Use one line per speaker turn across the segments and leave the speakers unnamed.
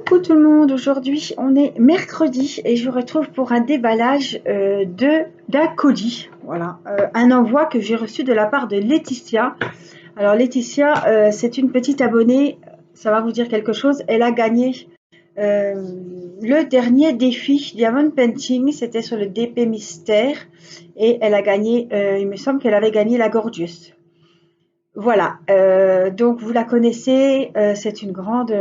Coucou tout le monde, aujourd'hui on est mercredi et je vous retrouve pour un déballage d'un colis. Voilà, un envoi que j'ai reçu de la part de Laetitia. Alors Laetitia, c'est une petite abonnée, ça va vous dire quelque chose. Elle a gagné le dernier défi Diamond Painting, c'était sur le DP Mystère et elle a gagné, il me semble qu'elle avait gagné la Gorgeous. Voilà, donc vous la connaissez, c'est une grande,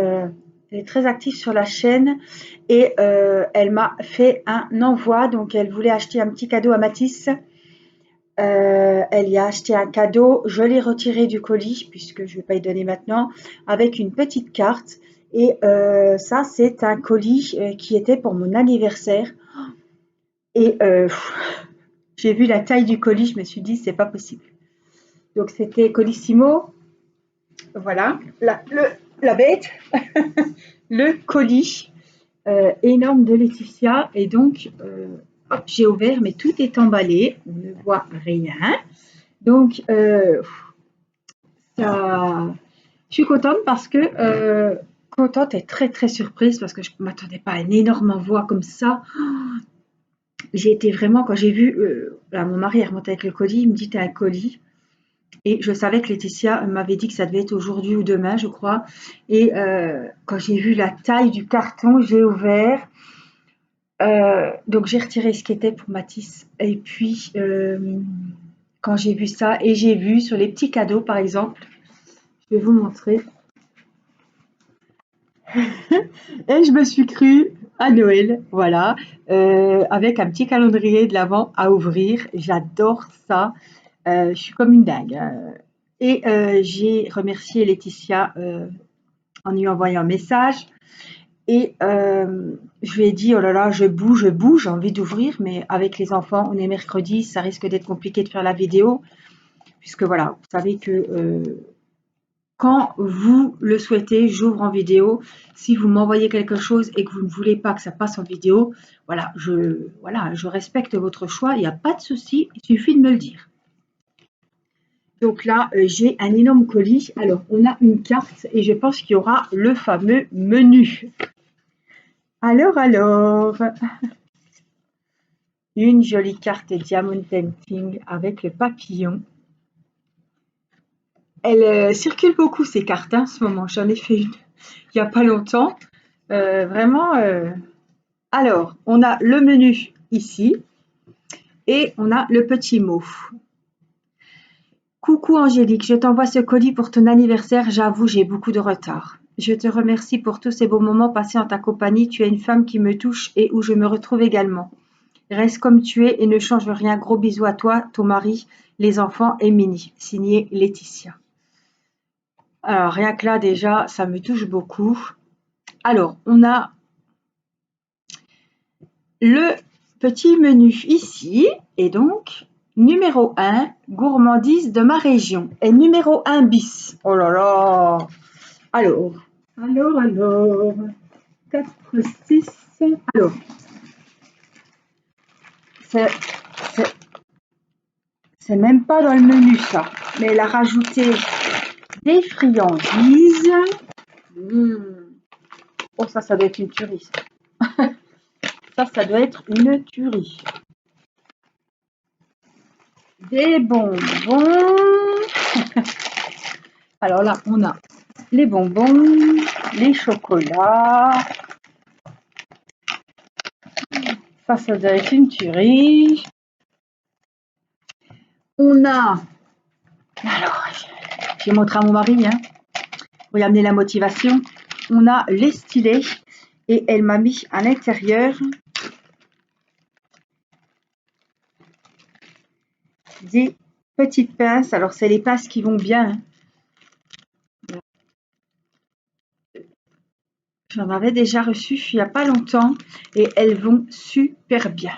elle est très active sur la chaîne et elle m'a fait un envoi, donc elle voulait acheter un petit cadeau à Mathis. Elle y a acheté un cadeau, je l'ai retiré du colis puisque je ne vais pas y donner maintenant, avec une petite carte. Et ça, c'est un colis qui était pour mon anniversaire. Et j'ai vu la taille du colis, je me suis dit, c'est pas possible. Donc c'était Colissimo. Voilà, la bête, le colis énorme de Laetitia. Et donc, hop, j'ai ouvert, mais tout est emballé. On ne voit rien. Donc, ça, je suis contente parce que, contente et très, très surprise parce que je ne m'attendais pas à un énorme envoi comme ça. J'ai été vraiment, quand j'ai vu, là, mon mari est remonté avec le colis, il me dit, t'as un colis. Et je savais que Laetitia m'avait dit que ça devait être aujourd'hui ou demain, je crois. Et quand j'ai vu la taille du carton, j'ai ouvert. Donc j'ai retiré ce qui était pour Mathis. Et puis, quand j'ai vu ça, et j'ai vu sur les petits cadeaux, par exemple, je vais vous montrer. Et je me suis crue à Noël, voilà, avec un petit calendrier de l'Avent à ouvrir. J'adore ça. Je suis comme une dingue, hein. Et j'ai remercié Laetitia en lui envoyant un message. Et je lui ai dit, oh là là, je bouge, j'ai envie d'ouvrir, mais avec les enfants, on est mercredi, ça risque d'être compliqué de faire la vidéo, puisque voilà, vous savez que quand vous le souhaitez, j'ouvre en vidéo. Si vous m'envoyez quelque chose et que vous ne voulez pas que ça passe en vidéo, voilà, je respecte votre choix, il n'y a pas de souci, il suffit de me le dire. Donc là, j'ai un énorme colis. Alors, on a une carte et je pense qu'il y aura le fameux menu. Alors, une jolie carte Diamond Painting avec le papillon. Elle circule beaucoup ces cartes en ce moment. J'en ai fait une il n'y a pas longtemps. Vraiment. Alors, on a le menu ici et on a le petit mot. Coucou Angélique, je t'envoie ce colis pour ton anniversaire. J'avoue, j'ai beaucoup de retard. Je te remercie pour tous ces beaux moments passés en ta compagnie. Tu es une femme qui me touche et où je me retrouve également. Reste comme tu es et ne change rien. Gros bisous à toi, ton mari, les enfants et Minnie. Signé Laetitia. Alors, rien que là, déjà, ça me touche beaucoup. Alors, on a le petit menu ici. Et donc, numéro 1, gourmandise de ma région. Et numéro 1 bis. Oh là là. Alors. 4, 6. Alors. C'est même pas dans le menu, ça. Mais elle a rajouté des friandises. Oh, ça doit être une tuerie, ça. Ça doit être une tuerie. Des bonbons. Alors là, on a les bonbons, les chocolats. Ça doit être une tuerie. On a... Alors, j'ai montré à mon mari, hein. Pour y amener la motivation. On a les stylets. Et elle m'a mis à l'intérieur des petites pinces. Alors, c'est les pinces qui vont bien, hein. J'en avais déjà reçu il n'y a pas longtemps et elles vont super bien.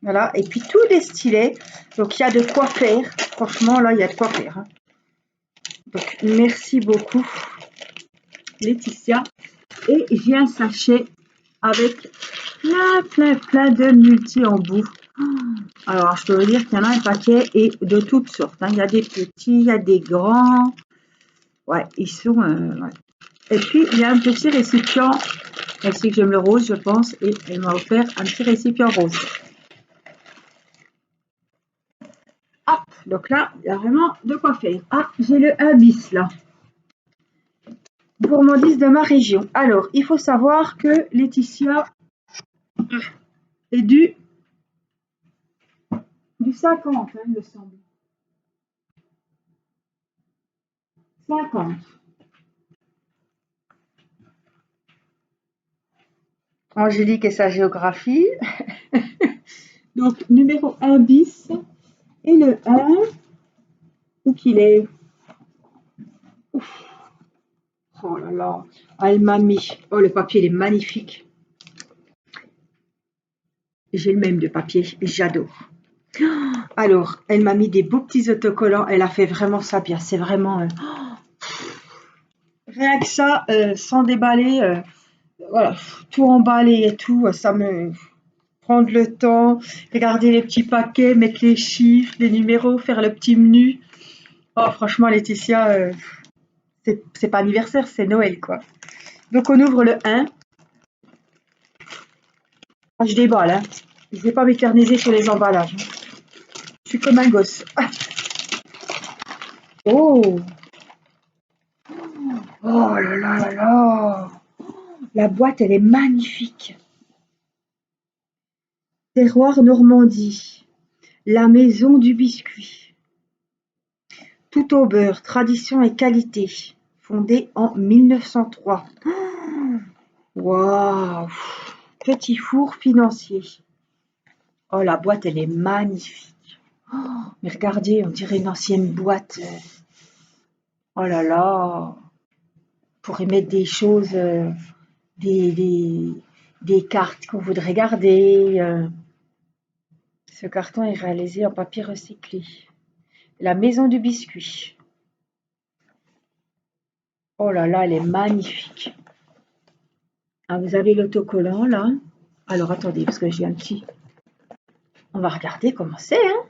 Voilà, et puis tous les stylets. Donc, il y a de quoi faire. Franchement, là, il y a de quoi faire, hein. Donc, merci beaucoup, Laetitia. Et j'ai un sachet avec plein de multi-embouts. Alors, je peux vous dire qu'il y en a un paquet et de toutes sortes, hein. Il y a des petits, il y a des grands. Ouais, ils sont... ouais. Et puis, il y a un petit récipient Elle sait que j'aime le rose, je pense, et elle m'a offert un petit récipient rose. Hop, donc là, il y a vraiment de quoi faire. Ah, j'ai le 1 bis là. Gourmandise de ma région. Alors, il faut savoir que Laetitia est du 50, hein, il me semble. 50. Angélique et sa géographie. Donc, numéro 1 bis. Et le 1, où qu'il est? Ouf. Oh là là. Ah, elle m'a mis. Oh, le papier, il est magnifique. J'ai le même de papier. J'adore. Alors, elle m'a mis des beaux petits autocollants. Elle a fait vraiment ça bien. C'est vraiment... rien que ça, sans déballer, voilà, tout emballer et tout, ça me... Prendre le temps, regarder les petits paquets, mettre les chiffres, les numéros, faire le petit menu. Oh, franchement, Laetitia, c'est pas anniversaire, c'est Noël, quoi. Donc, on ouvre le 1. Ah, je déballe, hein. Je vais pas m'éterniser sur les emballages, hein. Je suis comme un gosse. Ah. Oh! Oh là là là là! La boîte, elle est magnifique. Terroir Normandie. La maison du biscuit. Tout au beurre, tradition et qualité. Fondée en 1903. Waouh! Petit four financier. Oh, la boîte, elle est magnifique. Oh, mais regardez, on dirait une ancienne boîte. Oh là là! On pourrait mettre des choses, des, des, des cartes qu'on voudrait garder. Ce carton est réalisé en papier recyclé. La maison du biscuit. Oh là là, elle est magnifique. Ah, vous avez l'autocollant là. Alors attendez, parce que j'ai un petit. On va regarder comment c'est, hein.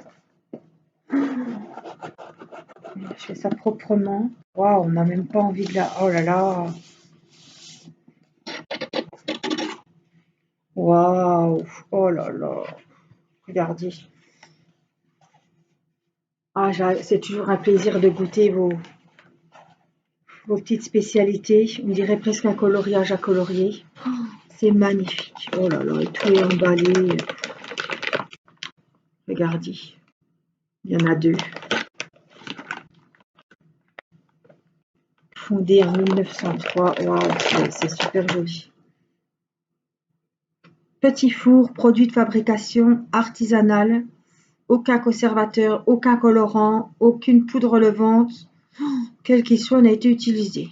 Je fais ça proprement. Waouh, on n'a même pas envie de la. Oh là là. Waouh. Oh là là. Regardez. Ah, c'est toujours un plaisir de goûter vos petites spécialités. On dirait presque un coloriage à colorier. C'est magnifique. Oh là là, et tout est emballé. Regardez. Il y en a 2. Fondé en 1903. Waouh, c'est super joli. Petit four, produit de fabrication artisanale. Aucun conservateur, aucun colorant, aucune poudre levante, quel qu'il soit, n'a été utilisé.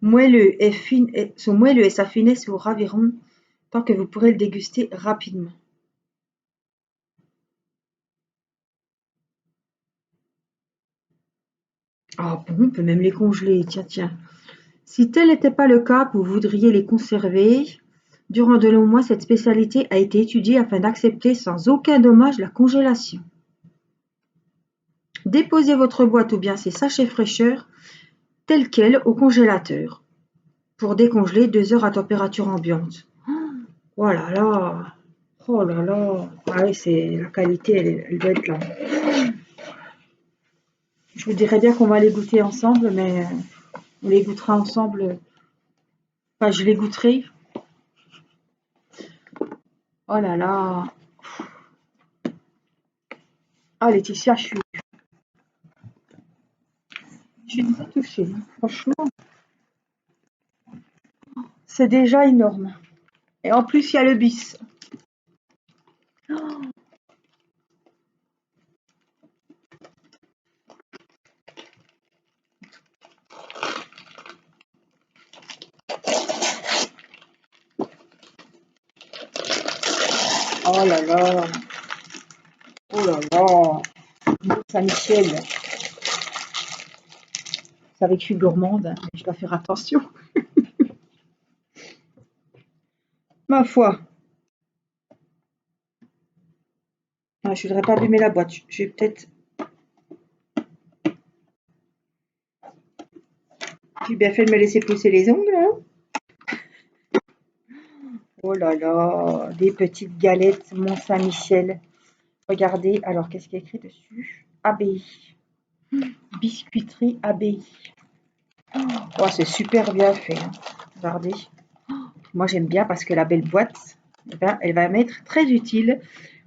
Son moelleux et sa finesse vous raviront tant que vous pourrez le déguster rapidement. Ah bon, on peut même les congeler, tiens, tiens. Si tel n'était pas le cas, que vous voudriez les conserver, durant de longs mois, cette spécialité a été étudiée afin d'accepter sans aucun dommage la congélation. Déposez votre boîte ou bien ses sachets fraîcheur tels quels au congélateur pour décongeler 2 heures à température ambiante. Oh là là! Oh là là! Ah oui, c'est la qualité, elle doit être là. Je vous dirais bien qu'on va les goûter ensemble, mais on les goûtera ensemble. Enfin, je les goûterai. Oh là là! Ah Laetitia, je suis très touchée, hein. Franchement, c'est déjà énorme. Et en plus, il y a le bis. Oh là là! Oh là là! Saint-Michel. Vous savez que je suis gourmande, hein, mais je dois faire attention. Ma foi. Ah, je voudrais pas abîmer la boîte. Je vais peut-être. J'ai bien fait de me laisser pousser les ongles, hein. Oh là là, des petites galettes Mont-Saint-Michel. Regardez, alors qu'est-ce qu'il y a écrit dessus? Abbaye. Biscuiterie Abbaye. Oh, c'est super bien fait, hein. Regardez. Moi, j'aime bien parce que la belle boîte, eh ben, elle va m'être très utile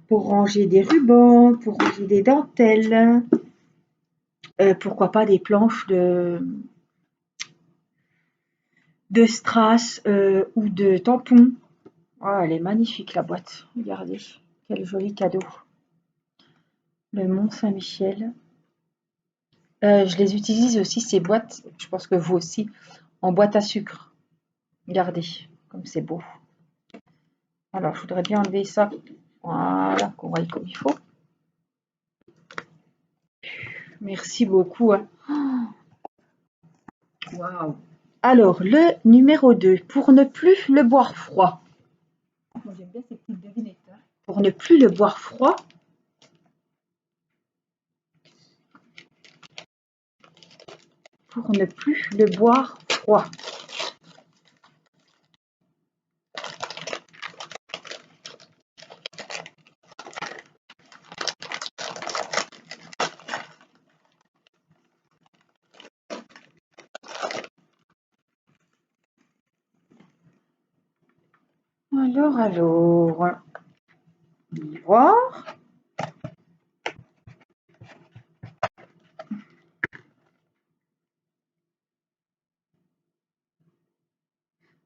pour ranger des rubans, pour ranger des dentelles, pourquoi pas des planches de strass ou de tampons. Oh, elle est magnifique la boîte. Regardez, quel joli cadeau. Le Mont Saint-Michel. Je les utilise aussi ces boîtes, je pense que vous aussi, en boîte à sucre. Regardez, comme c'est beau. Alors, je voudrais bien enlever ça. Voilà, qu'on voit comme il faut. Merci beaucoup, hein. Waouh. Alors, le numéro 2, pour ne plus le boire froid. Moi, j'aime bien ces petites devinettes, hein. Pour ne plus le boire froid. Pour ne plus le boire froid. Alors, voir.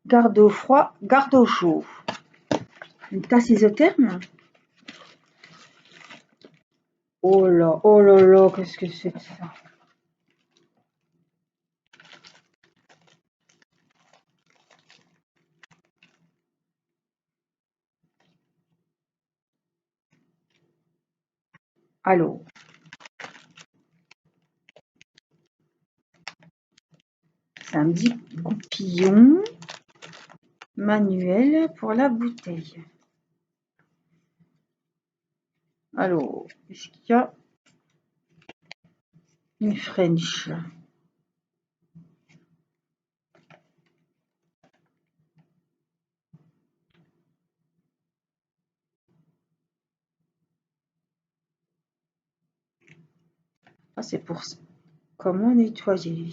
Garde au froid, garde au chaud. Une tasse isotherme. Oh là, qu'est-ce que c'est que ça? Alors, c'est un petit goupillon manuel pour la bouteille. Alors, est-ce qu'il y a une French? Ah, c'est pour ça. Comment nettoyer?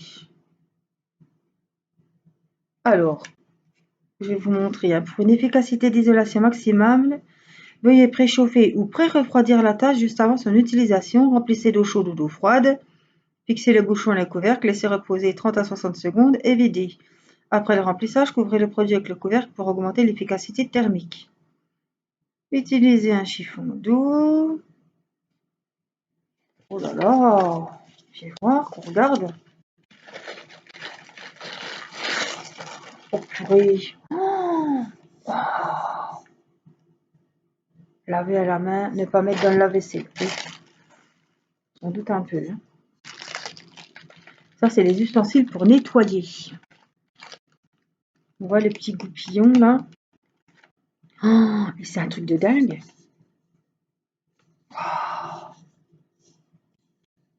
Alors, je vais vous montrer, hein. Pour une efficacité d'isolation maximale, veuillez préchauffer ou pré-refroidir la tasse juste avant son utilisation. Remplissez d'eau chaude ou d'eau froide. Fixez le bouchon et le couvercle, laissez reposer 30 à 60 secondes et videz. Après le remplissage, couvrez le produit avec le couvercle pour augmenter l'efficacité thermique. Utilisez un chiffon doux. Oh là là, viens voir, qu'on regarde. Oh purée. Oh, laver à la main, ne pas mettre dans le lave-vaisselle. Oui, on doute un peu, hein. Ça, c'est les ustensiles pour nettoyer. On voit les petits goupillons là. Oh, et c'est un truc de dingue.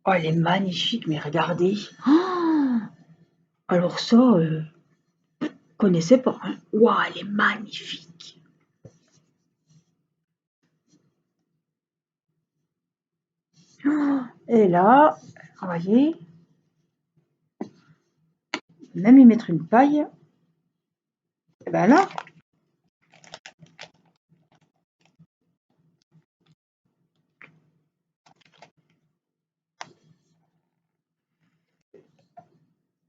Oh, elle est magnifique, mais regardez. Oh, alors ça, connaissais pas, hein. Waouh, elle est magnifique. Oh, et là, vous voyez, même y mettre une paille. Et ben là,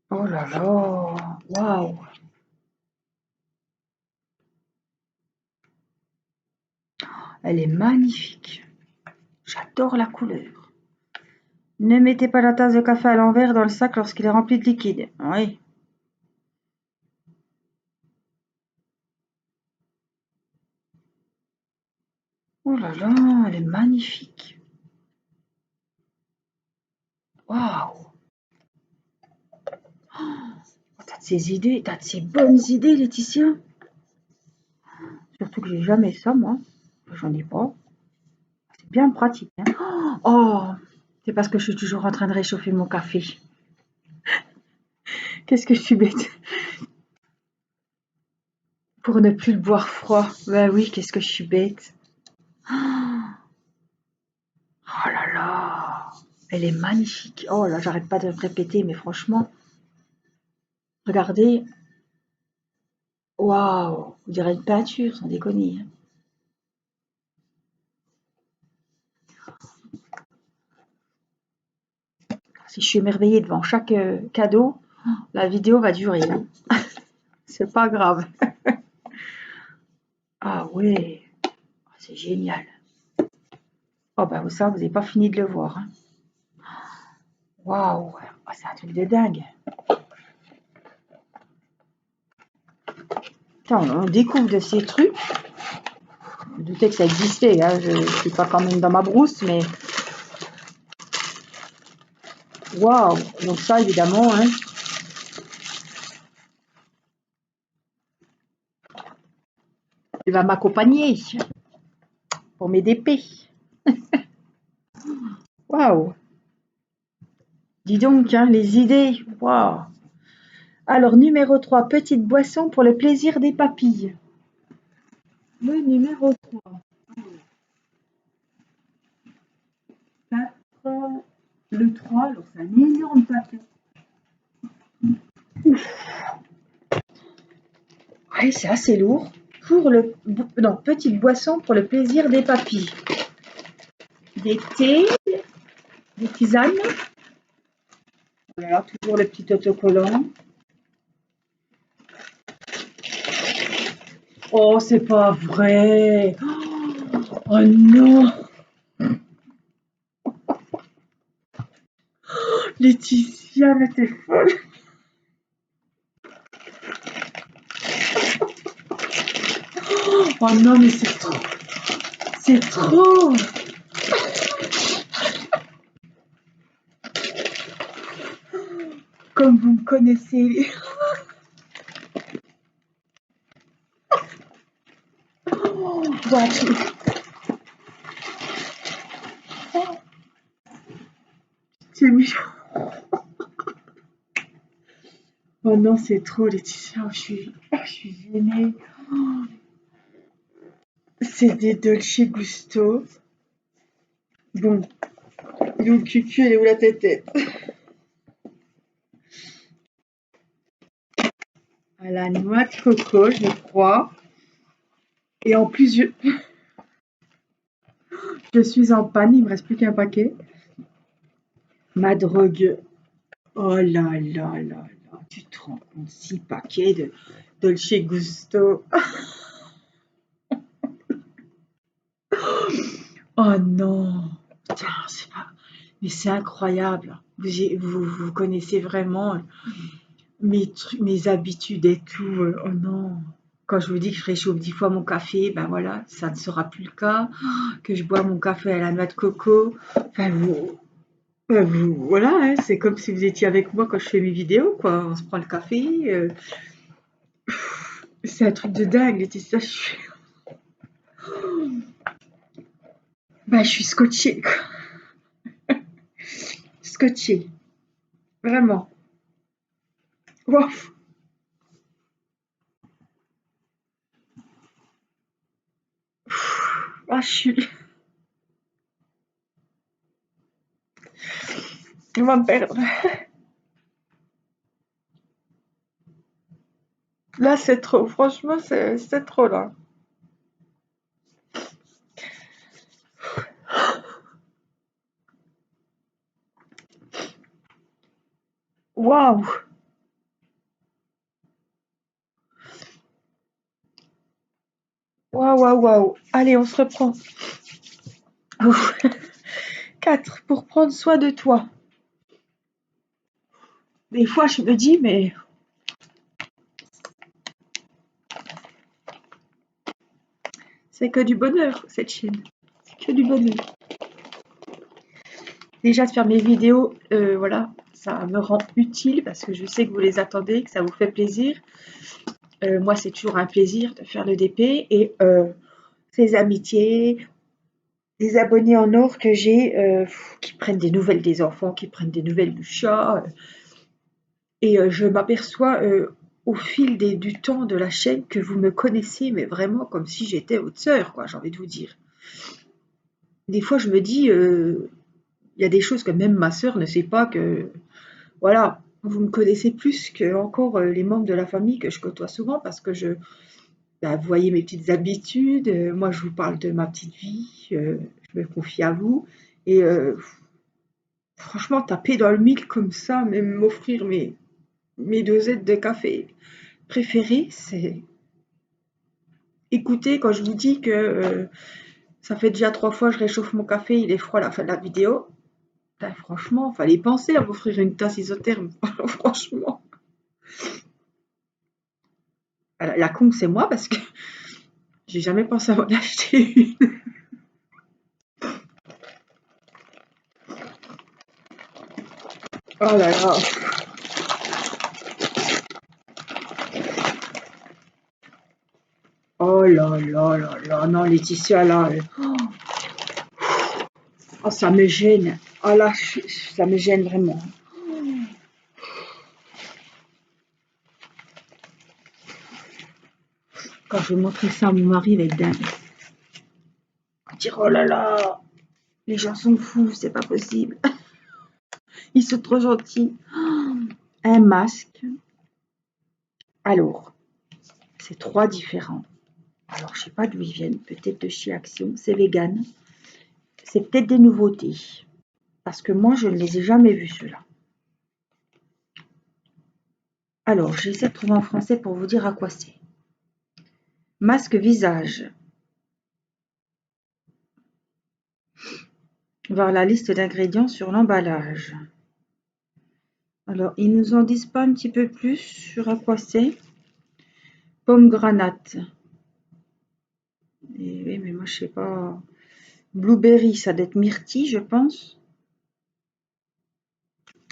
oh là là, waouh. Elle est magnifique. J'adore la couleur. Ne mettez pas la tasse de café à l'envers dans le sac lorsqu'il est rempli de liquide. Oui. Oh là là, elle est magnifique. Waouh. Oh, t'as de ces idées, t'as de ces bonnes idées, Laetitia. Surtout que j'ai jamais ça, moi. J'en ai pas. C'est bien pratique, hein. Oh, c'est parce que je suis toujours en train de réchauffer mon café. Qu'est-ce que je suis bête. pour ne plus le boire froid. Ben oui, qu'est-ce que je suis bête. Oh là là, elle est magnifique. Oh là, j'arrête pas de me répéter, mais franchement, regardez. Waouh, on dirait une peinture, sans déconner, hein. Si je suis émerveillée devant chaque cadeau, la vidéo va durer, hein. C'est pas grave. Ah ouais, c'est génial. Oh ben ça, vous n'avez pas fini de le voir, hein. Waouh, oh, c'est un truc de dingue. Attends, on découvre de ces trucs. Je me doutais que ça existait, hein. Je ne suis pas quand même dans ma brousse, mais waouh. Donc ça, évidemment, hein, il va m'accompagner pour mes DP. Waouh. Dis donc, hein, les idées. Waouh. Alors, numéro 3, petite boisson pour le plaisir des papilles. Le numéro 3. 4. Le 3, alors c'est un énorme paquet. Ouais, c'est assez lourd. Pour le, non, petite boisson pour le plaisir des papilles. Des thés, des tisanes. Voilà, toujours le petit autocollant. Oh, c'est pas vrai. Oh non. Laetitia, mais t'es folle. Oh non, mais c'est trop. C'est trop. Comme vous me connaissez. Bon, c'est mis. Oh non, c'est trop, Laetitia. Je suis gênée. C'est des Dolce Gusto. Bon, il est où le cucu, elle est où la tête? À la noix de coco, je crois. Et en plus, je suis en panne, il me reste plus qu'un paquet. Ma drogue. Oh là là là là, tu te rends compte, 6 paquets de Dolce Gusto. Oh non, putain, c'est pas... Mais c'est incroyable. Vous connaissez vraiment mes habitudes et tout. Oh non. Quand je vous dis que je réchauffe 10 fois mon café, ben voilà, ça ne sera plus le cas. Que je bois mon café à la noix de coco. Enfin, voilà, hein, c'est comme si vous étiez avec moi quand je fais mes vidéos, quoi. On se prend le café. C'est un truc de dingue, Laetitia. Bah, je suis scotchée, quoi. Scotchée. Vraiment. Wow. Ah, je suis. On va me perdre. Là, c'est trop. Franchement, c'est trop, là. Waouh. Waouh, waouh, waouh. Allez, on se reprend. Ouf. 4. Pour prendre soin de toi. Des fois, je me dis, mais c'est que du bonheur, cette chaîne. C'est que du bonheur. Déjà, de faire mes vidéos, voilà, ça me rend utile parce que je sais que vous les attendez, que ça vous fait plaisir. Moi, c'est toujours un plaisir de faire le DP et ces amitiés, des abonnés en or que j'ai qui prennent des nouvelles des enfants, qui prennent des nouvelles du chat. Et je m'aperçois au fil du temps de la chaîne que vous me connaissez, mais vraiment comme si j'étais votre sœur, quoi, j'ai envie de vous dire. Des fois, je me dis, il y a des choses que même ma sœur ne sait pas que, voilà, vous me connaissez plus que encore les membres de la famille que je côtoie souvent parce que bah, vous voyez mes petites habitudes, moi je vous parle de ma petite vie, je me confie à vous et franchement taper dans le mille comme ça, même m'offrir mes dosettes de café préférées, c'est écoutez quand je vous dis que ça fait déjà 3 fois que je réchauffe mon café, il est froid à la fin de la vidéo. Putain, franchement, fallait penser à m'offrir une tasse isotherme. Franchement. La con, c'est moi parce que j'ai jamais pensé à m'en acheter une. Oh là là. Oh là là là là. Non, Laetitia, là. Oh, ça me gêne. Oh là, ça me gêne vraiment. Quand je vais montrer ça à mon mari, il va être dingue. Il va dire, oh là là, les gens sont fous, c'est pas possible. Ils sont trop gentils. Un masque. Alors, c'est 3 différents. Alors, je sais pas d'où ils viennent. Peut-être de chez Action. C'est vegan. C'est peut-être des nouveautés. Parce que moi, je ne les ai jamais vus, ceux-là. Alors, j'essaie de trouver en français pour vous dire à quoi c'est. Masque visage. Voir la liste d'ingrédients sur l'emballage. Alors, ils nous en disent pas un petit peu plus sur à quoi c'est. Pomme granate. Et oui, mais moi, je sais pas. Blueberry, ça doit être myrtille, je pense.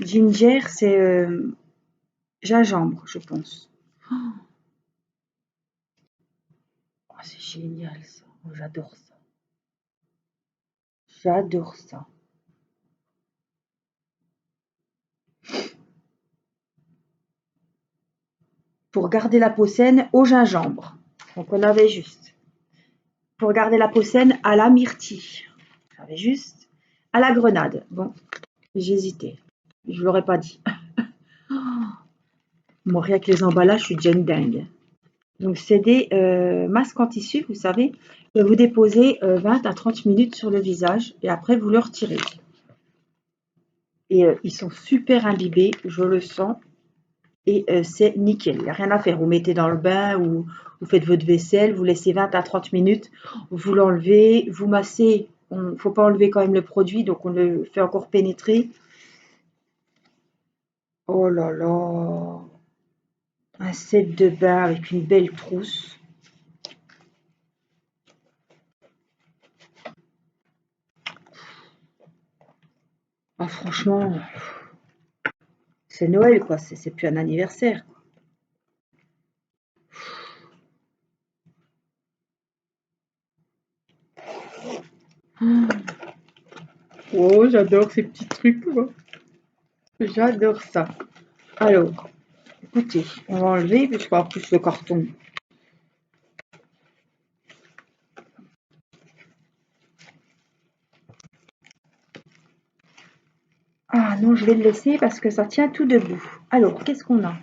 Ginger, c'est gingembre, je pense. Oh, c'est génial, ça. Oh, j'adore ça. J'adore ça. Pour garder la peau saine, au gingembre. Donc, on avait juste. Pour garder la peau saine, à la myrtille. J'avais juste. À la grenade. Bon, j'hésitais. Je ne l'aurais pas dit. Moi, rien que les emballages, je suis déjà une dingue. Donc, c'est des masques en tissu, vous savez, que vous déposez 20 à 30 minutes sur le visage et après, vous le retirez. Et ils sont super imbibés, je le sens. Et c'est nickel, il n'y a rien à faire. Vous mettez dans le bain ou vous faites votre vaisselle, vous laissez 20 à 30 minutes, vous l'enlevez, vous massez. Il ne faut pas enlever quand même le produit, donc on le fait encore pénétrer. Oh là là, un set de bain avec une belle trousse. Ah, franchement, c'est Noël, quoi. C'est plus un anniversaire. Oh, j'adore ces petits trucs, moi. J'adore ça. Alors, écoutez, on va enlever, puisqu'en plus le carton. Ah non, je vais le laisser parce que ça tient tout debout. Alors, qu'est-ce qu'on a?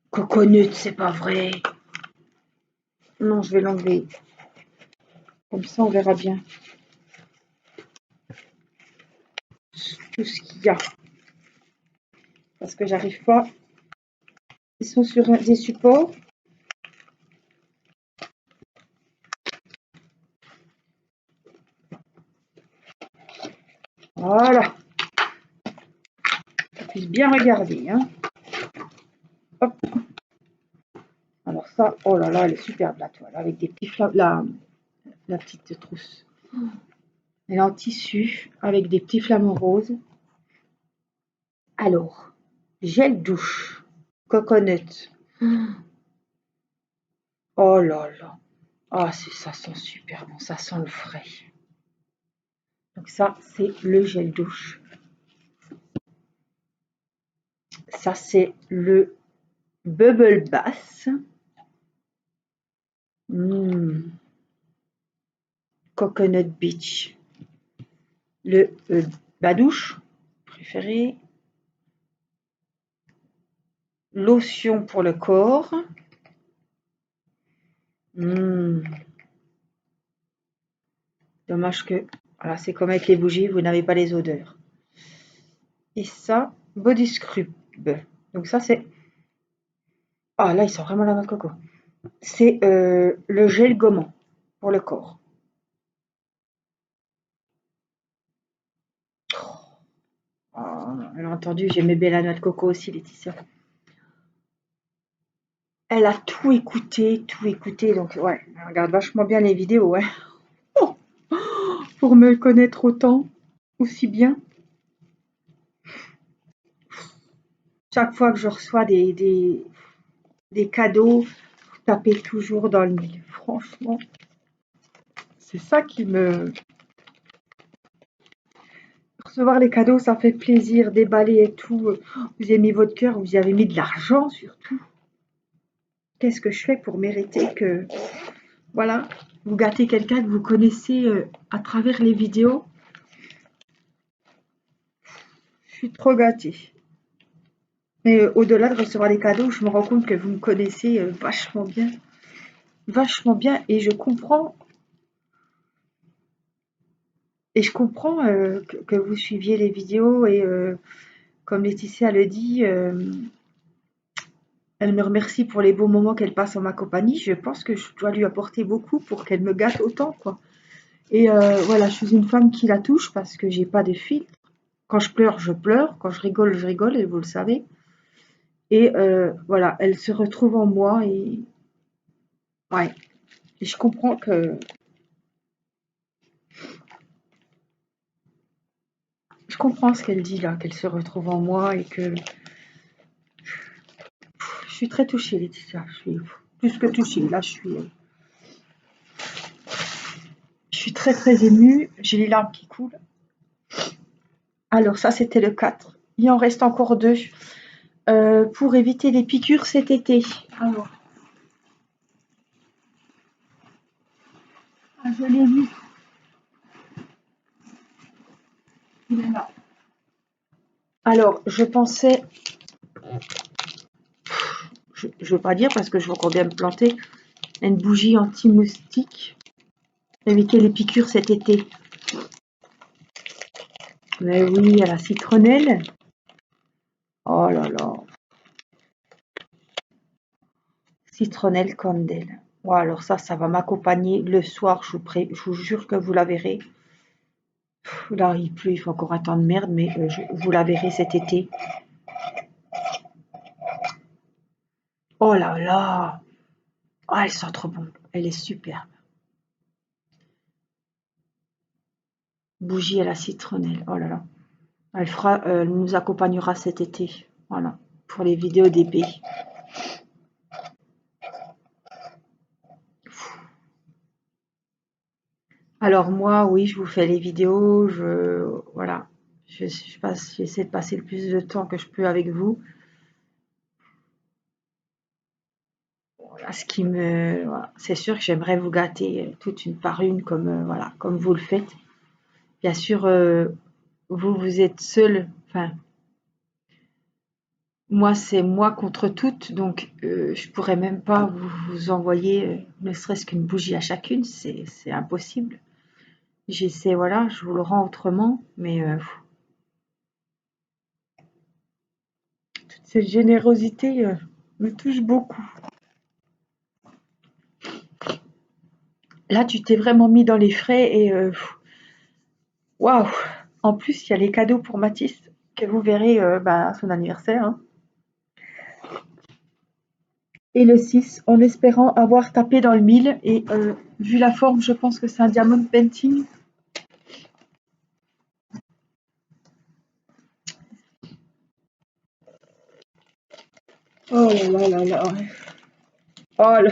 Coconut, c'est pas vrai. Non, je vais l'enlever. Comme ça, on verra bien tout ce qu'il y a. Parce que j'arrive pas. Ils sont sur des supports. Voilà. Qu'on puisse bien regarder. Hein. Hop. Alors ça, oh là là, elle est superbe la toile. Avec des petits la petite trousse. Elle est en tissu avec des petits flamants roses. Alors, gel douche. Coconut. Oh là là. Ah, ça sent super bon. Ça sent le frais. Donc ça, c'est le gel douche. Ça, c'est le Bubble Bass. Coconut Beach. Le Badouche préféré. Lotion pour le corps. Dommage que, voilà, c'est comme avec les bougies, vous n'avez pas les odeurs. Et ça, Body Scrub. Donc ça, c'est... Ah, là, ils sont vraiment la noix de coco. C'est le gel gommant pour le corps. Oh, elle a entendu, j'aimais bien la noix de coco aussi, Laetitia. Elle a tout écouté, donc ouais, elle regarde vachement bien les vidéos, ouais. Oh, pour me connaître autant, aussi bien. Chaque fois que je reçois des cadeaux, vous tapez toujours dans le mille. Franchement, c'est ça qui me... Recevoir les cadeaux, ça fait plaisir, déballer et tout. Vous avez mis votre cœur, vous y avez mis de l'argent surtout. Qu'est-ce que je fais pour mériter que, voilà, vous gâtez quelqu'un que vous connaissez à travers les vidéos? Je suis trop gâtée. Mais au-delà de recevoir les cadeaux, je me rends compte que vous me connaissez vachement bien, et je comprends que vous suiviez les vidéos et comme Laetitia le dit, elle me remercie pour les beaux moments qu'elle passe en ma compagnie. Je pense que je dois lui apporter beaucoup pour qu'elle me gâte autant, quoi. Et voilà, je suis une femme qui la touche parce que j'ai pas de filtre. Quand je pleure, je pleure. Quand je rigole, et vous le savez. Et voilà, elle se retrouve en moi et ouais. Et je comprends que je comprends ce qu'elle dit là, qu'elle se retrouve en moi et que je suis très touchée, Laetitia. Je suis plus que touchée. Là, je suis très très émue. J'ai les larmes qui coulent. Alors ça, c'était le 4. Il en reste encore 2 pour éviter les piqûres cet été. Alors, je l'ai vu, il est là. Alors, je pensais, je ne veux pas dire parce que je vais encore bien me planter, une bougie anti-moustique, éviter les piqûres cet été. Mais oui, à la citronnelle. Oh là là, citronnelle candelle. Oh, alors ça va m'accompagner le soir, je vous jure que vous la verrez. Là, il pleut, il fait encore un temps de merde, mais vous la verrez cet été. Oh là là, oh, elle sent trop bon, elle est superbe. Bougie à la citronnelle, oh là là. Elle nous accompagnera cet été, voilà, pour les vidéos d'épée. Alors moi, oui, je vous fais les vidéos, voilà, j'essaie de passer le plus de temps que je peux avec vous. Voilà, voilà, c'est sûr que j'aimerais vous gâter toute une par une comme, voilà, comme vous le faites. Bien sûr, vous êtes seul, enfin, moi, c'est moi contre toutes, donc je pourrais même pas vous envoyer ne serait-ce qu'une bougie à chacune, c'est impossible. J'essaie, voilà, je vous le rends autrement, mais toute cette générosité me touche beaucoup. Là, tu t'es vraiment mis dans les frais et waouh! En plus, il y a les cadeaux pour Mathis que vous verrez à son anniversaire, hein. Et le 6, en espérant avoir tapé dans le 1000. Et vu la forme, je pense que c'est un diamond painting. Oh là là là là. Oh là,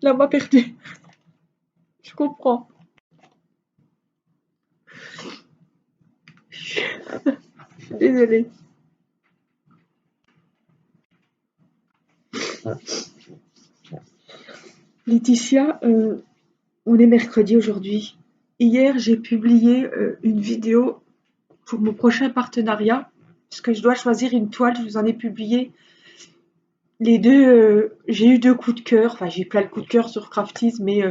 la m'a perdu. Je comprends. Je suis désolée. Laetitia, on est mercredi aujourd'hui. Hier, j'ai publié une vidéo pour mon prochain partenariat, parce que je dois choisir une toile. Je vous en ai publié les deux. J'ai eu 2 coups de cœur. Enfin, j'ai plein de coups de cœur sur Crafties, mais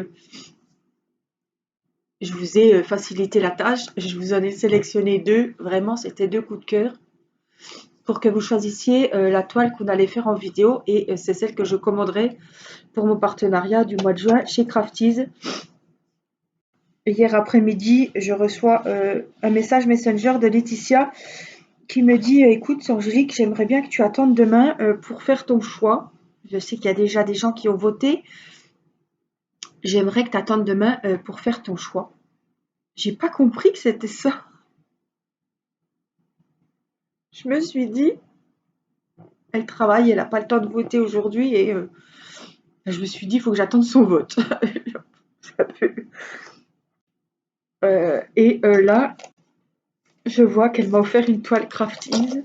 je vous ai facilité la tâche. Je vous en ai sélectionné 2. Vraiment, c'était 2 coups de cœur pour que vous choisissiez la toile qu'on allait faire en vidéo. Et c'est celle que je commanderai pour mon partenariat du mois de juin chez Crafties. Hier après-midi, je reçois un message Messenger de Laetitia qui me dit écoute, Angélique, j'aimerais bien que tu attendes demain pour faire ton choix. Je sais qu'il y a déjà des gens qui ont voté. J'aimerais que tu attendes demain pour faire ton choix. J'ai pas compris que c'était ça. Je me suis dit, elle travaille, elle n'a pas le temps de voter aujourd'hui et je me suis dit, il faut que j'attende son vote. Là, je vois qu'elle m'a offert une toile Crafties.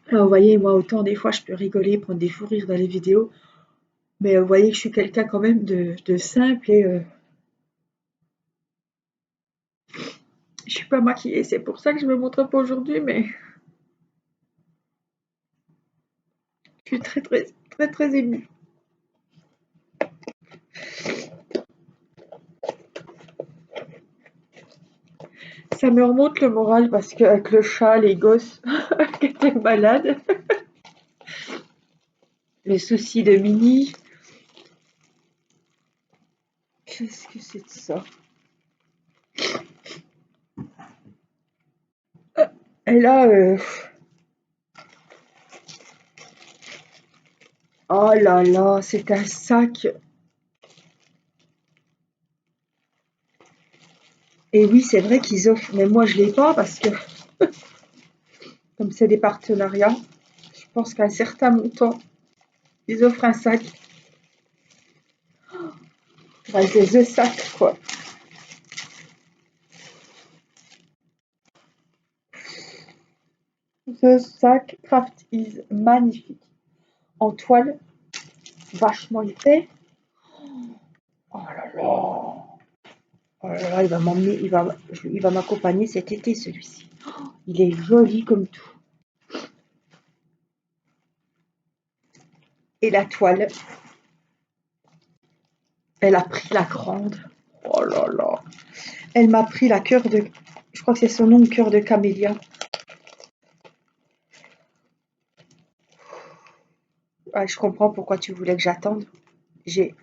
Alors, vous voyez, moi, autant des fois, je peux rigoler, prendre des fous rires dans les vidéos, mais vous voyez que je suis quelqu'un quand même de simple et je suis pas maquillée. C'est pour ça que je me montre pas aujourd'hui, mais je suis très, très, très, très émue. Ça me remonte le moral parce qu'avec le chat, les gosses qui étaient malades, les soucis de Mini. Qu'est-ce que c'est de ça? Et là, oh là là, c'est un sac. Et oui, c'est vrai qu'ils offrent, mais moi je l'ai pas parce que comme c'est des partenariats, je pense qu'à un certain montant, ils offrent un sac. Ouais, c'est The Sac, quoi. The Sac Craft is magnifique. En toile, vachement épais. Oh là là. Oh là là, il va m'emmener, il va m'accompagner cet été, celui-ci. Il est joli comme tout. Et la toile, elle a pris la grande. Oh là là. Elle m'a pris la cœur de... Je crois que c'est son nom, cœur de camélia. Ah, je comprends pourquoi tu voulais que j'attende. J'ai...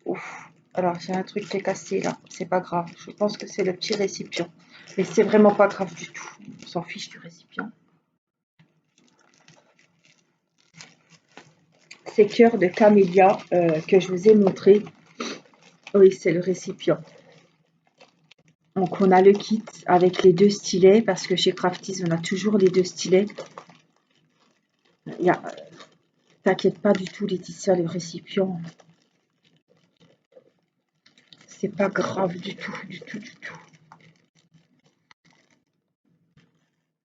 Ouf. Alors, j'ai un truc qui est cassé là. C'est pas grave. Je pense que c'est le petit récipient. Mais c'est vraiment pas grave du tout. On s'en fiche du récipient. C'est cœur de camélia que je vous ai montré. Oui, c'est le récipient. Donc, on a le kit avec les 2 stylets parce que chez Crafties, on a toujours les 2 stylets. T'inquiète pas du tout, Laetitia, le récipient. C'est pas grave du tout, du tout, du tout.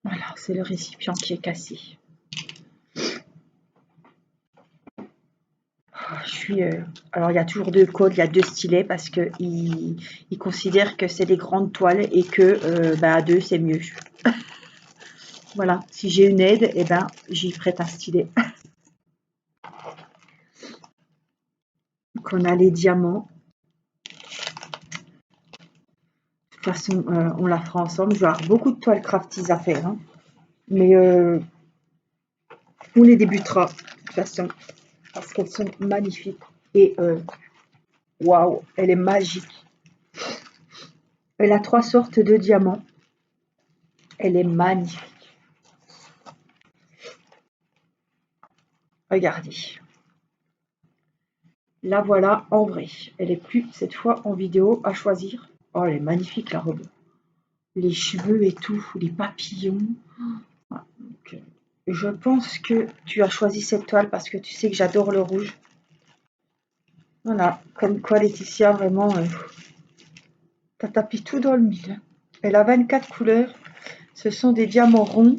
Voilà, c'est le récipient qui est cassé. Alors, il y a toujours 2 codes, il y a 2 stylets parce qu'ils considèrent que c'est des grandes toiles et que à 2 c'est mieux. Voilà, si j'ai une aide, eh ben, j'y prête un stylet. Donc, on a les diamants. De toute façon, on la fera ensemble. Je vais avoir beaucoup de toiles Crafties à faire, hein. Mais on les débutera de toute façon parce qu'elles sont magnifiques. Et waouh, elle est magique. Elle a 3 sortes de diamants. Elle est magnifique. Regardez. La voilà en vrai. Elle est plus cette fois en vidéo à choisir. Oh, elle est magnifique la robe. les cheveux et tout, les papillons. Voilà, donc, je pense que tu as choisi cette toile parce que tu sais que j'adore le rouge. Voilà, comme quoi Laetitia, vraiment, t'as tapé tout dans le mille. Elle a 24 couleurs. Ce sont des diamants ronds.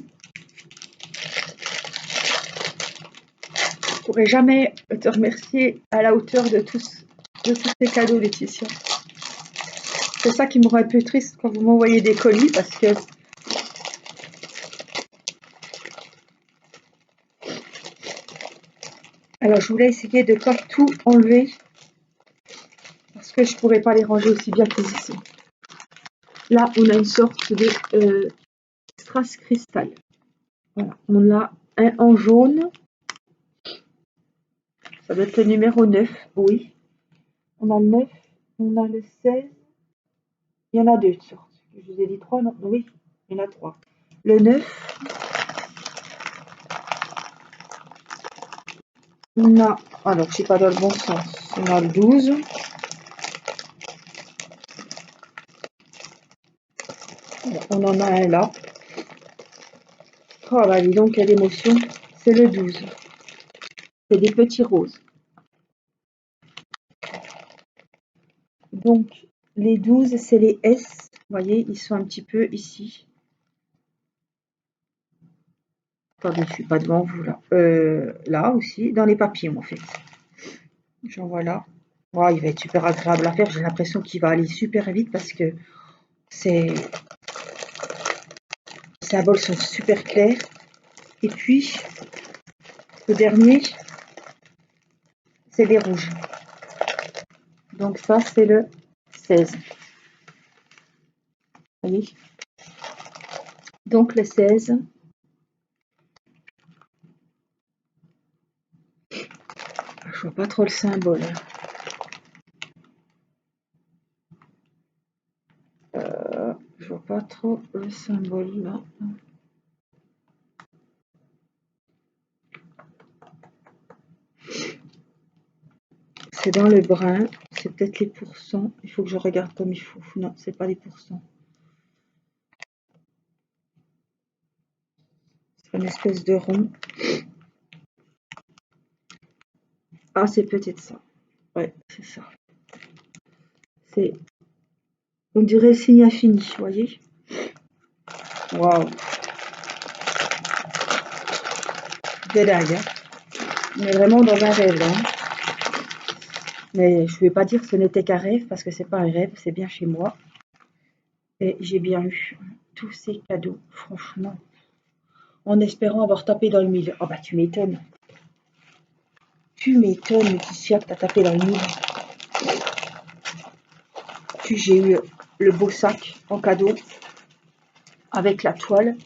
Je pourrais jamais te remercier à la hauteur de tous ces cadeaux, Laetitia. C'est ça qui me rend un peu triste quand vous m'envoyez des colis parce que alors je voulais essayer de pas tout enlever parce que je pourrais pas les ranger aussi bien qu'ils y sont. Là, on a une sorte de strass cristal. Voilà, on a un en jaune. Ça doit être le numéro 9, oui. On a le 9, on a le 16. Il y en a deux de sortes. Je vous ai dit 3, non? Oui, il y en a 3. Le 9, on a, alors je ne suis pas dans le bon sens, on a le 12. On en a un là. Oh là, dis donc, quelle émotion. C'est le 12. C'est des petits roses. Donc, les 12, c'est les S. Vous voyez, ils sont un petit peu ici. Attendez, je ne suis pas devant vous là. Là aussi, dans les papillons en fait. J'en vois là. Oh, il va être super agréable à faire. J'ai l'impression qu'il va aller super vite parce que ces symboles sont super clairs. Et puis, le dernier, c'est les rouges. Donc ça, c'est le 16. Vous voyez? Donc le 16. Je vois pas trop le symbole. Je vois pas trop le symbole là. C'est dans le brun. C'est peut-être les pourcents. Il faut que je regarde comme il faut. Non, c'est pas les pourcents. C'est une espèce de rond. Ah, c'est peut-être ça. Ouais, c'est ça. C'est, on dirait le signe infini, vous voyez? Waouh! C'est dingue, hein? On est vraiment dans un rêve, là, hein. Mais je ne vais pas dire que ce n'était qu'un rêve, parce que c'est pas un rêve, c'est bien chez moi. Et j'ai bien eu tous ces cadeaux, franchement, en espérant avoir tapé dans le mille. Oh bah tu m'étonnes. Tu m'étonnes, Laetitia, que t'as tapé dans le mille. Puis j'ai eu le beau sac en cadeau avec la toile.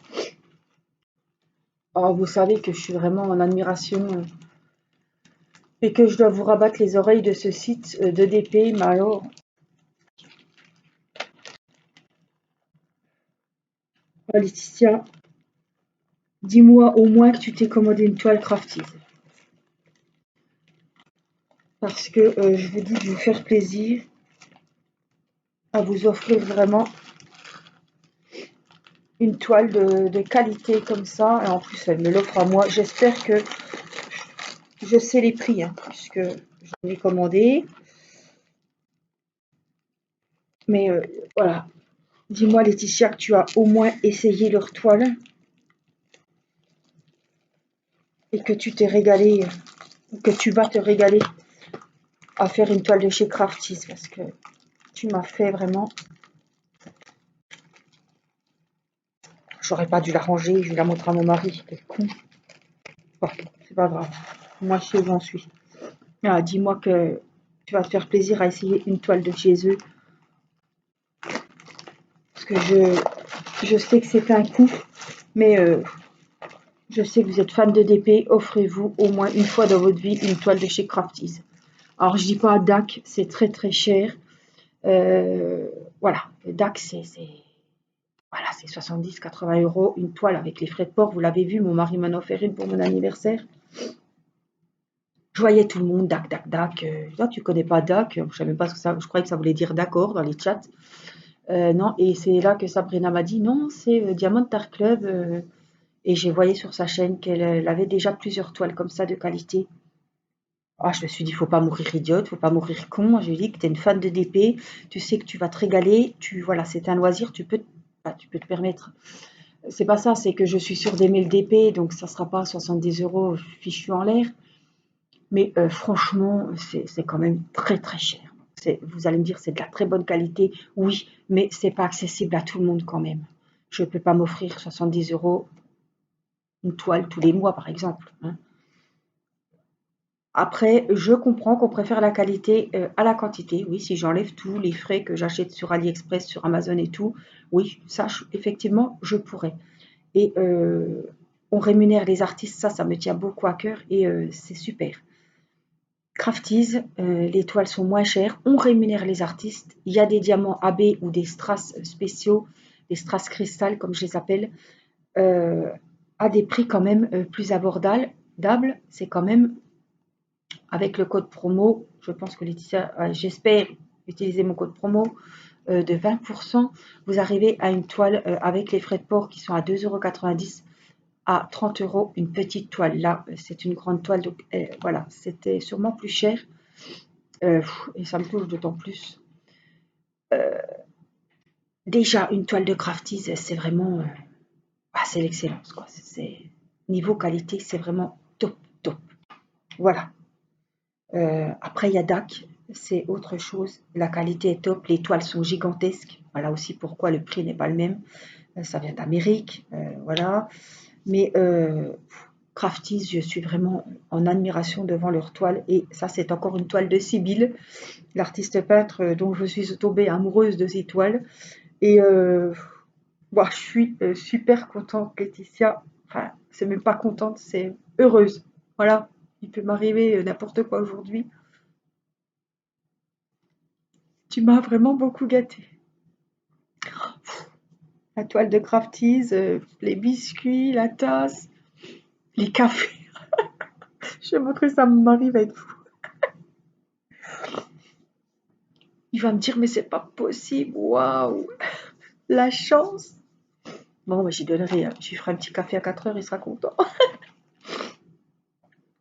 Oh, vous savez que je suis vraiment en admiration et que je dois vous rabattre les oreilles de ce site d'EDP, mais alors, oh, Laetitia, dis-moi au moins que tu t'es commandé une toile crafties. Parce que je vous dis de vous faire plaisir à vous offrir vraiment une toile de qualité comme ça. Et en plus, elle me l'offre à moi. J'espère que je sais les prix, hein, puisque je l'ai commandé. Mais voilà. Dis-moi, Laetitia, que tu as au moins essayé leur toile et que tu t'es régalé, que tu vas te régaler à faire une toile de chez Crafties parce que tu m'as fait vraiment. J'aurais pas dû la ranger, je vais la montrer à mon mari. Quel con. Bon, c'est pas grave. Moi, je sais où j'en suis. Ah, dis-moi que tu vas te faire plaisir à essayer une toile de chez eux. Parce que je sais que c'est un coup, mais je sais que vous êtes fan de DP. Offrez-vous au moins une fois dans votre vie une toile de chez Crafties. Alors, je dis pas DAC, c'est très très cher. Euh, voilà, le DAC, voilà, c'est 70-80 euros une toile avec les frais de port. Vous l'avez vu, mon mari m'en a offert une pour mon anniversaire. Je voyais tout le monde, DAC. Toi, tu connais pas DAC? Je savais même pas ce que ça. Je croyais que ça voulait dire d'accord dans les chats. Non, et c'est là que Sabrina m'a dit non, c'est Diamond Art Club. Et j'ai voyé sur sa chaîne qu'elle avait déjà plusieurs toiles comme ça de qualité. Ah, je me suis dit, faut pas mourir idiote, faut pas mourir con. Je lui ai dit que tu es une fan de DP, tu sais que tu vas te régaler, voilà, c'est un loisir, tu peux te permettre. C'est pas ça, c'est que je suis sûre d'aimer le DP, donc ça sera pas 70 euros fichu en l'air. Mais franchement, c'est quand même très très cher. Vous allez me dire, c'est de la très bonne qualité, oui, mais c'est pas accessible à tout le monde quand même. Je peux pas m'offrir 70 euros une toile tous les mois, par exemple, hein. Après, je comprends qu'on préfère la qualité à la quantité. Oui, si j'enlève tous les frais que j'achète sur AliExpress, sur Amazon et tout, oui, ça, effectivement, je pourrais. Et on rémunère les artistes, ça me tient beaucoup à cœur et c'est super. Crafties, les toiles sont moins chères, on rémunère les artistes. Il y a des diamants AB ou des strass spéciaux, des strass cristal comme je les appelle, euh, à des prix quand même plus abordables. C'est quand même avec le code promo, je pense que Laetitia, j'espère utiliser mon code promo de 20%. Vous arrivez à une toile avec les frais de port qui sont à 2,90 € à 30 € une petite toile. Là, c'est une grande toile, donc voilà, c'était sûrement plus cher. Et ça me touche d'autant plus. Déjà, une toile de crafties, c'est vraiment, c'est l'excellence, quoi. Niveau qualité, c'est vraiment top, top. Voilà. Après, il y a DAC, c'est autre chose. La qualité est top, les toiles sont gigantesques. Voilà aussi pourquoi le prix n'est pas le même. Ça vient d'Amérique, voilà. Mais Crafties, je suis vraiment en admiration devant leur toile. Et ça, c'est encore une toile de Sibylle, l'artiste peintre dont je suis tombée amoureuse de ces toiles. Et je suis super contente, Laetitia. Enfin, c'est même pas contente, c'est heureuse. Voilà, il peut m'arriver n'importe quoi aujourd'hui. Tu m'as vraiment beaucoup gâtée. La toile de Crafties, les biscuits, la tasse, les cafés. Je veux que ça m'arrive à être fou. Il va me dire, mais c'est pas possible. Waouh, la chance. Bon, j'y donnerai. Je lui ferai un petit café à 4 heures, il sera content.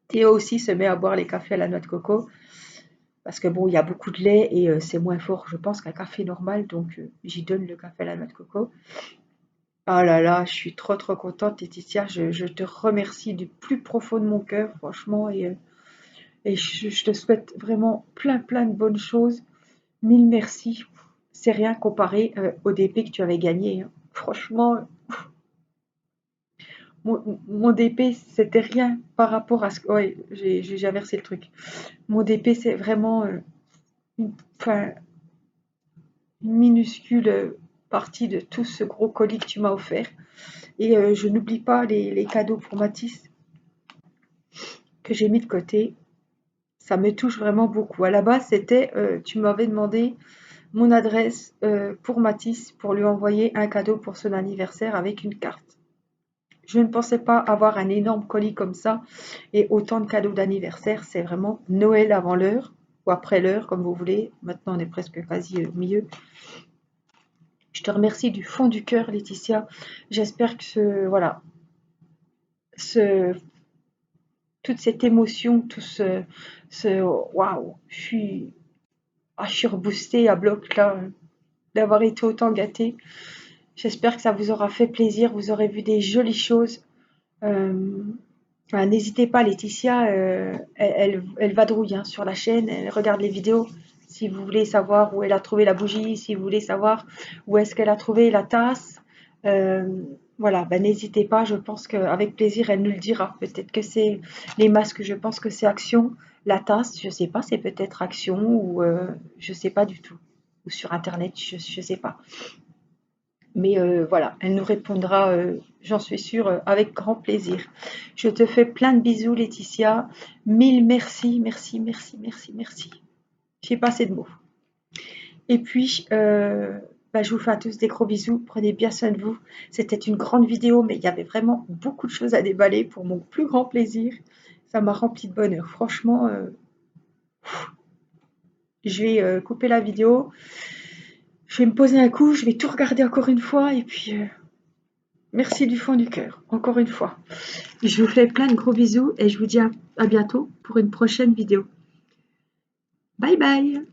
Théo aussi se met à boire les cafés à la noix de coco. Parce que bon, il y a beaucoup de lait et c'est moins fort, je pense, qu'un café normal. Donc, j'y donne le café à la noix de coco. Ah là là, je suis trop trop contente, Laetitia. Je te remercie du plus profond de mon cœur, franchement. Et je te souhaite vraiment plein plein de bonnes choses. Mille merci. C'est rien comparé au DP que tu avais gagné, hein. Franchement, mon DP, c'était rien par rapport à ce que... Ouais, j'ai inversé le truc. Mon DP, c'est vraiment enfin, une minuscule partie de tout ce gros colis que tu m'as offert. Et je n'oublie pas les cadeaux pour Mathis que j'ai mis de côté. Ça me touche vraiment beaucoup. À la base, c'était, tu m'avais demandé mon adresse pour Mathis pour lui envoyer un cadeau pour son anniversaire avec une carte. Je ne pensais pas avoir un énorme colis comme ça et autant de cadeaux d'anniversaire. C'est vraiment Noël avant l'heure ou après l'heure, comme vous voulez. Maintenant, on est presque quasi au milieu. Je te remercie du fond du cœur, Laetitia. J'espère que voilà, ce, toute cette émotion, waouh, je suis reboostée à bloc là, d'avoir été autant gâtée. J'espère que ça vous aura fait plaisir, vous aurez vu des jolies choses. Euh, N'hésitez pas, Laetitia, elle vadrouille hein, sur la chaîne, elle regarde les vidéos. Si vous voulez savoir où elle a trouvé la bougie, si vous voulez savoir où est-ce qu'elle a trouvé la tasse, euh, voilà, n'hésitez pas, je pense qu'avec plaisir, elle nous le dira. Peut-être que c'est les masques, je pense que c'est Action. La tasse, je sais pas, c'est peut-être Action ou je sais pas du tout. Ou sur Internet, je sais pas. Mais voilà, elle nous répondra, j'en suis sûre, avec grand plaisir. Je te fais plein de bisous, Laetitia. Mille merci, merci, merci, merci, merci. J'ai pas assez de mots. Et puis, je vous fais à tous des gros bisous. Prenez bien soin de vous. C'était une grande vidéo, mais il y avait vraiment beaucoup de choses à déballer pour mon plus grand plaisir. Ça m'a rempli de bonheur. Franchement, je vais couper la vidéo. je vais me poser un coup, je vais tout regarder encore une fois et puis merci du fond du cœur, encore une fois. Je vous fais plein de gros bisous et je vous dis à bientôt pour une prochaine vidéo. Bye bye!